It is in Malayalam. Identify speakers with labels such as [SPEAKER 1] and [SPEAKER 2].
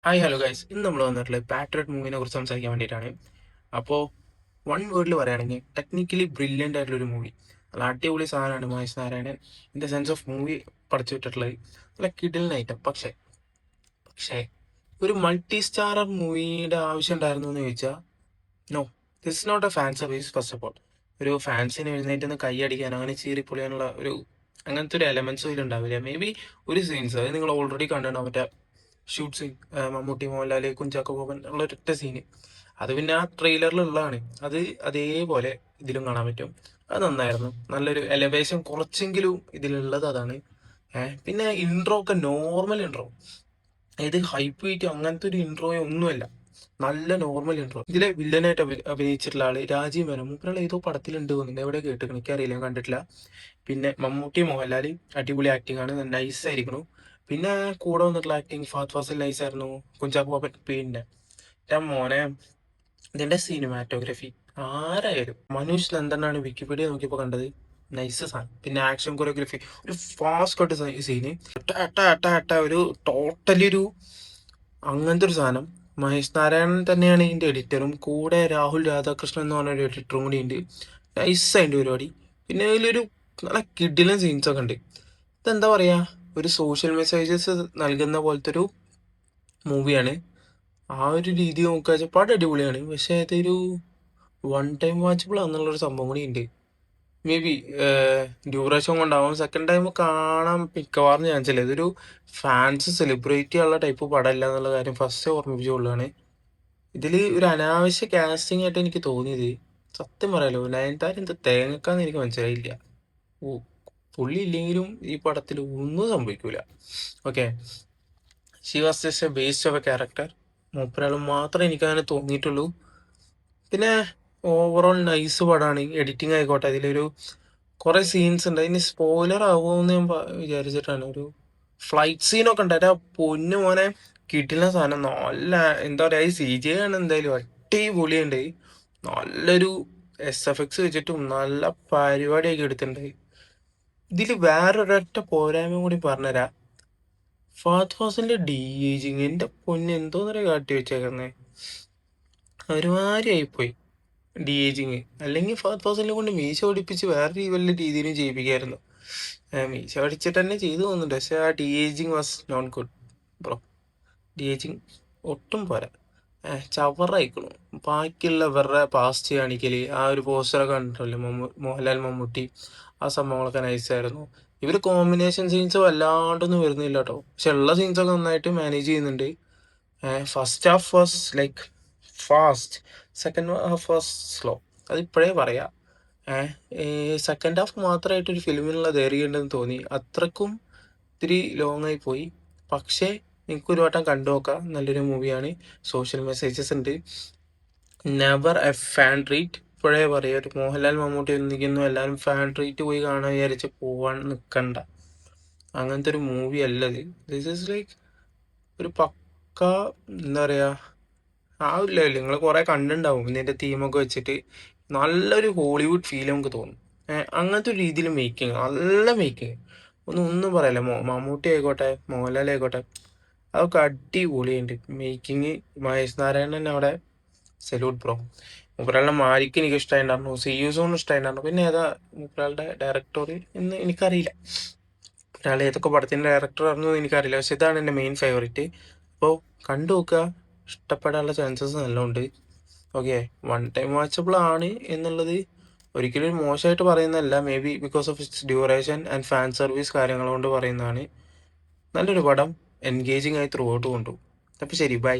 [SPEAKER 1] ഹായ് ഹലോ ഗൈസ്, ഇന്ന് നമ്മൾ വന്നിട്ടുള്ളത് പാട്രിയറ്റ് മൂവിനെ കുറിച്ച് സംസാരിക്കാൻ വേണ്ടിയിട്ടാണ്. അപ്പോൾ വൺ വേർഡിൽ പറയുകയാണെങ്കിൽ ടെക്നിക്കലി ബ്രില്യൻ്റ് ആയിട്ടുള്ള ഒരു മൂവി. നല്ല അടിപൊളി സാധനമാണ് Mahesh Narayanan in the sense of movie പഠിച്ചു വിട്ടിട്ടുള്ളത്. നല്ല കിടിലൻ ഐറ്റം. പക്ഷേ ഒരു മൾട്ടി സ്റ്റാറർ മൂവിയുടെ ആവശ്യം ഉണ്ടായിരുന്നു എന്ന് ചോദിച്ചാൽ no, this not a fan service. First of all, ഒരു ഫാൻസിന് എഴുന്നേറ്റ് നിന്ന് കൈയടിക്കാൻ അങ്ങനെ ചീറിപ്പൊളിയാനുള്ള അങ്ങനത്തെ ഒരു എലമെന്റ്സും ഇതിലുണ്ടാവില്ല. മേ ബി ഒരു സീൻസ് അത് നിങ്ങൾ ഓൾറെഡി കണ്ടിട്ടുണ്ടാവും, മറ്റേ ഷൂട്ട് സീൻ, മമ്മൂട്ടി മോഹൻലാല് കുഞ്ചാക്കോ ബോബൻ ഉള്ള ഒരൊറ്റ സീന്. അത് പിന്നെ ആ ട്രെയിലറിലുള്ളതാണ്. അത് അതേപോലെ ഇതിലും കാണാൻ പറ്റും. അത് നന്നായിരുന്നു. നല്ലൊരു എലവേഷൻ കുറച്ചെങ്കിലും ഇതിലുള്ളത് അതാണ്. പിന്നെ ഇൻട്രോ ഒക്കെ നോർമൽ ഇൻട്രോ, ഇത് ഹൈപ്പ് വെയിറ്റ് അങ്ങനത്തെ ഒരു ഇൻട്രോയോ ഒന്നുമല്ല. നല്ല നോർമൽ ഇൻട്രോ. ഇതിലെ വില്ലനായിട്ട് അഭിനയിച്ചിട്ടുള്ള ആള് രാജീവ് മേനോൻ. മൂപ്പരാൾ ഏതോ പടത്തിലുണ്ട് തോന്നുന്നുണ്ട്, എവിടെ കേട്ടിക്കണം എനിക്കറിയില്ല, ഞാൻ കണ്ടിട്ടില്ല. പിന്നെ മമ്മൂട്ടി മോഹൻലാല് അടിപൊളി ആക്ടിംഗ് ആണ്, നൈസ് ആയിരിക്കണു. പിന്നെ കൂടെ വന്നിട്ടുള്ള ആക്ടിങ് ഫഹദ് ഫാസിൽ നൈസ് ആയിരുന്നു. കുഞ്ചാക്കോ ബോബൻ പിന്നെ മോനെ, ഇതിന്റെ സിനിമാറ്റോഗ്രഫി ആരായാലും. മനോജ് നന്ദനാണ് വിക്കിപീഡിയ നോക്കിയപ്പോ കണ്ടത്. നൈസ് സാധനം. പിന്നെ ആക്ഷൻ കൊറിയോഗ്രഫി, ഒരു ഫാസ്റ്റ് കട്ട് സീന്, ഒരു ടോട്ടലി ഒരു അങ്ങനത്തെ ഒരു സാധനം. മഹേഷ് നാരായണൻ തന്നെയാണ് ഇതിന്റെ എഡിറ്ററും. കൂടെ രാഹുൽ രാധാകൃഷ്ണൻ എന്ന് പറഞ്ഞ ഒരു എഡിറ്ററും കൂടി ഉണ്ട്. നൈസ് അതിന്റെ പരിപാടി. പിന്നെ അതിലൊരു നല്ല കിഡിലൻ സീൻസ് ഒക്കെ ഉണ്ട്. ഇതെന്താ പറയാ, ഒരു സോഷ്യൽ മെസ്സേജസ് നൽകുന്ന പോലത്തെ ഒരു മൂവിയാണ്. ആ ഒരു രീതി നോക്കുക പടം അടിപൊളിയാണ്. പക്ഷെ അതൊരു വൺ ടൈം വാച്ചബിൾ ആണെന്നുള്ളൊരു സംഭവം കൂടി ഉണ്ട്. മേ ബി ഡ്യൂറേഷൻ കൊണ്ടാവും സെക്കൻഡ് ടൈം കാണാൻ മിക്കവാറും ചാൻസ് ഇല്ല. ഇതൊരു ഫാൻസ് സെലിബ്രേറ്റ് ചെയ്യാനുള്ള ടൈപ്പ് പടമല്ല എന്നുള്ള കാര്യം ഫസ്റ്റ് ഓർമ്മിപ്പിച്ചുകൊള്ളുകയാണ്. ഇതിൽ ഒരു അനാവശ്യ കാസ്റ്റിംഗ് ആയിട്ട് എനിക്ക് തോന്നിയത്, സത്യം പറയാലോ, നയൻതാര എന്ത് തേങ്ങക്കാന്ന് എനിക്ക് മനസ്സിലായില്ല. ഓ, പുള്ളി ഇല്ലെങ്കിലും ഈ പടത്തിൽ ഒന്നും സംഭവിക്കൂല. Okay, she was just a waste of a character. മൂപ്പരാൾ മാത്രമേ എനിക്കങ്ങനെ തോന്നിയിട്ടുള്ളൂ. പിന്നെ ഓവറോൾ നൈസ് പടമാണ്. എഡിറ്റിംഗ് ആയിക്കോട്ടെ, അതിലൊരു കുറെ സീൻസ് ഉണ്ട്. അതിന് സ്പോയിലർ ആവുമെന്ന് ഞാൻ വിചാരിച്ചിട്ടാണ്. ഒരു ഫ്ലൈറ്റ് സീനൊക്കെ ഉണ്ട്. ആ പൊന്നു മോനെ, കിട്ടില്ല സാധനം. നല്ല എന്താ പറയാ, ഈ സി ജി ആണ് എന്തായാലും അടിപൊളിയുണ്ട്. നല്ലൊരു SFX വെച്ചിട്ടും നല്ല പരിപാടിയൊക്കെ എടുത്തിട്ടുണ്ട്. ഇതിൽ വേറൊരൊറ്റ പോരായ്മ കൂടി പറഞ്ഞുതരാം. ഫഹദ് ഫാസിലിന്റെ DAGing എന്റെ പൊന്ന് എന്തോന്നറിയ കാട്ടി വെച്ചേക്കുന്നേ, ഒരുമാതിരി ആയിപ്പോയി DAGing. അല്ലെങ്കിൽ ഫഹദ് ഫാസിലിനെ കൊണ്ട് മീശ ഓടിപ്പിച്ച് വേറെ വല്ല രീതിയിലും ചെയ്യിപ്പിക്കായിരുന്നു. മീശ പഠിച്ചിട്ട് തന്നെ ചെയ്തു പോകുന്നുണ്ട്. പക്ഷെ ആ DAGing was not good bro. DAGing ഒട്ടും പോരാ. ചവറായിക്കണു. ബാക്കിയുള്ളവരുടെ പാസ്റ്റ് കാണിക്കല്, ആ ഒരു പോസ്റ്ററൊക്കെ കണ്ടിട്ടല്ലേ മോഹൻലാൽ മമ്മൂട്ടി, ആ സംഭവങ്ങളൊക്കെ നൈസായിരുന്നു. ഇവര് കോമ്പിനേഷൻ സീൻസ് വല്ലാണ്ടൊന്നും വരുന്നില്ല കേട്ടോ. പക്ഷെ ഉള്ള സീൻസൊക്കെ നന്നായിട്ട് മാനേജ് ചെയ്യുന്നുണ്ട്. First half was like fast, second half was slow. അതിപ്പോഴേ പറയാം. സെക്കൻഡ് ഹാഫ് മാത്രമായിട്ട് ഒരു ഫിലിമിനുള്ള ധൈര്യമുണ്ടെന്ന് തോന്നി. അത്രക്കും ഇത്തിരി ലോങ് ആയി പോയി. പക്ഷേ എനിക്കൊരു വട്ടം കണ്ടു നോക്കാം, നല്ലൊരു മൂവിയാണ്. സോഷ്യൽ മെസ്സേജസ് ഉണ്ട്. Never A fan treat. ഇപ്പോഴേ പറയാം, ഒരു മോഹൻലാൽ മമ്മൂട്ടി ഒന്നിക്കുന്നു എല്ലാവരും ഫാൻ ട്രീറ്റ് പോയി കാണാൻ വിചാരിച്ച് പോവാൻ നിൽക്കണ്ട. അങ്ങനത്തെ ഒരു മൂവി അല്ലത്. ദിസ് ഈസ് ലൈക്ക് ഒരു പക്ക, എന്താ പറയാ, ആ ഒരു ലെവല്. നിങ്ങൾ കുറെ കണ്ടുണ്ടാവും ഇതിന്റെ തീമൊക്കെ വെച്ചിട്ട്. നല്ലൊരു ഹോളിവുഡ് ഫീൽ നമുക്ക് തോന്നും. അങ്ങനത്തെ ഒരു രീതിയിൽ മേക്കിങ്, നല്ല മേക്കിങ്. ഒന്നും പറയല്ല. മമ്മൂട്ടി ആയിക്കോട്ടെ, മോഹൻലാൽ ആയിക്കോട്ടെ, അതൊക്കെ അടിപൊളിയുണ്ട് മേക്കിങ്. മഹേഷ് നാരായണൻ അവിടെ സല്യൂട്ട് ബ്രോ. മൂപ്പരാളുടെ മാലിക്ക് എനിക്ക് ഇഷ്ടമായിട്ടുണ്ടായിരുന്നു. CU zone ഇഷ്ടമായിട്ടുണ്ടായിരുന്നു. പിന്നെ ഏതാ മൂപ്പരാളുടെ ഡയറക്ടർ എന്ന് എനിക്കറിയില്ല. ഒരാൾ ഏതൊക്കെ പടത്തിന്റെ ഡയറക്ടർ ആണെന്ന് എനിക്കറിയില്ല. പക്ഷെ ഇതാണ് എൻ്റെ മെയിൻ ഫേവറേറ്റ്. അപ്പോൾ കണ്ടു നോക്കുക, ഇഷ്ടപ്പെടാനുള്ള ചാൻസസ് നല്ലോണ്ട്. ഓക്കെ, വൺ ടൈം വാച്ചബിൾ ആണ് എന്നുള്ളത് ഒരിക്കലും മോശമായിട്ട് പറയുന്നതല്ല. Maybe because of its duration and fan service കാര്യങ്ങൾ കൊണ്ട് പറയുന്നതാണ്. നല്ലൊരു പടം, എൻഗേജിങ് ആയി ത്രൂ ഔട്ട് കൊണ്ടുപോകും. അപ്പോൾ ശരി, ബൈ.